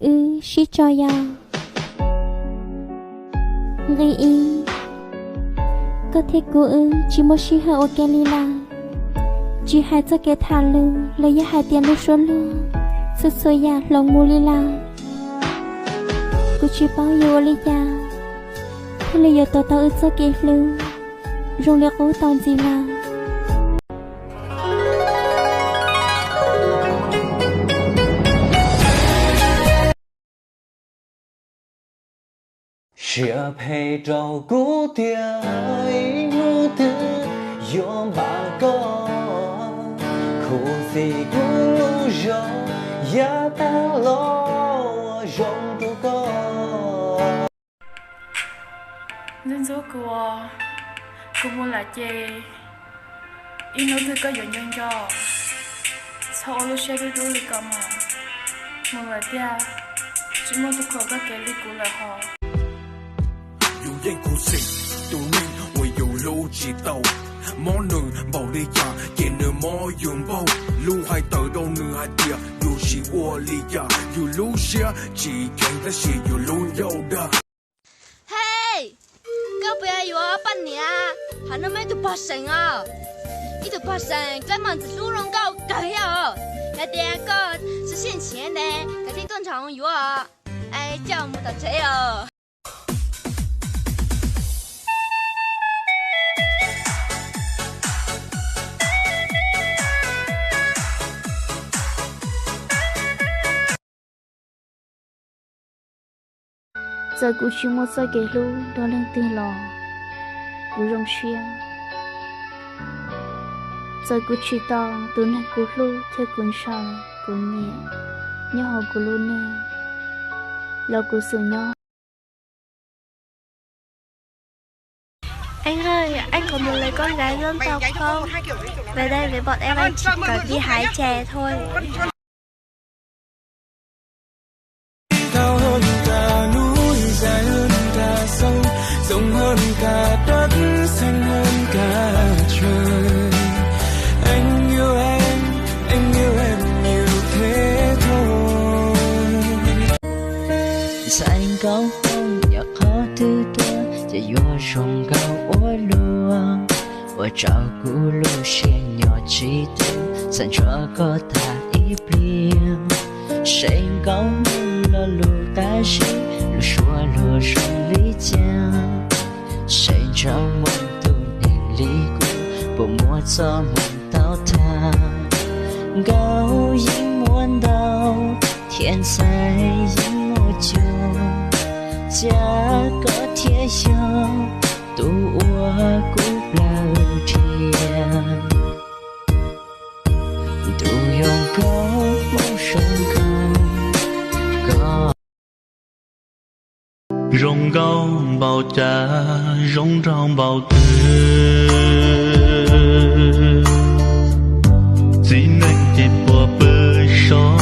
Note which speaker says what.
Speaker 1: Shi cho ya gây ý có thể cô chỉ một shi hà ok lila chỉ hai cho cái thà lưu lấy giá hai tiền lưu số lưu sự sôi ya lòng mua lila cô chỉ bao nhiêu lý ya thế là giờ tao tao cho cái lưu rong liệt cố tao gì là
Speaker 2: Chia phe trâu cú tia ngu tư yom ba co khu si cú lu jo ya ta lo rong tu co
Speaker 3: nên số cô muốn là chê in nó cứ có dọn dọn cho sau lúc xe đi đuổi cầm mà là tia chỉ muốn tôi khỏi các cái lý của là họ
Speaker 4: 用英故事到面會有路知道魔能保利亞也能魔用包路還得到女孩的有些我利亞有路下只看的是有路有的
Speaker 5: 嘿高不要有啊半年還能買到八成啊一到八成根本只路人高搞呀那第二個是現錢的改天正常有啊哎叫我們打車啊
Speaker 1: giờ cô chỉ một giờ kể lu đó lên tiền lò cô rong xuyên giờ cô chỉ to từ nay cô lu theo cuốn sầu cô nhẹ nhớ họ cô lu nè lo cô sửa nhau.
Speaker 6: Anh ơi, anh có muốn lấy con gái dân tộc không? Về đây với bọn em anh chỉ cần đi hái chè thôi.
Speaker 4: Cao hơn cả núi, dài hơn cả sông, rộng hơn cả đất, xanh hơn cả trời. Anh yêu em nhiều thế thôi.
Speaker 7: Xanh cao hơn, nhạc khó thứ tua, chỉ do rong cao ua lùa. Ua trao cú lù xuyên nhỏ trí tư, xanh cho có thả ít liêng. Xanh cao hơn là lù ta xí, lù xua lù rong lý chàng. Xanh trong mong tu nền lý cụ, bộ mua cho mong tao thà. Cao yên muôn đau, thiên sai yên ngô chung. Cha có thiết yêu, tu ua cú lao thiên. Tu yong cao mong sông cao.
Speaker 8: Rong cao bao cha, rong trong bao tư. Chỉ nên chết bùa bơ số,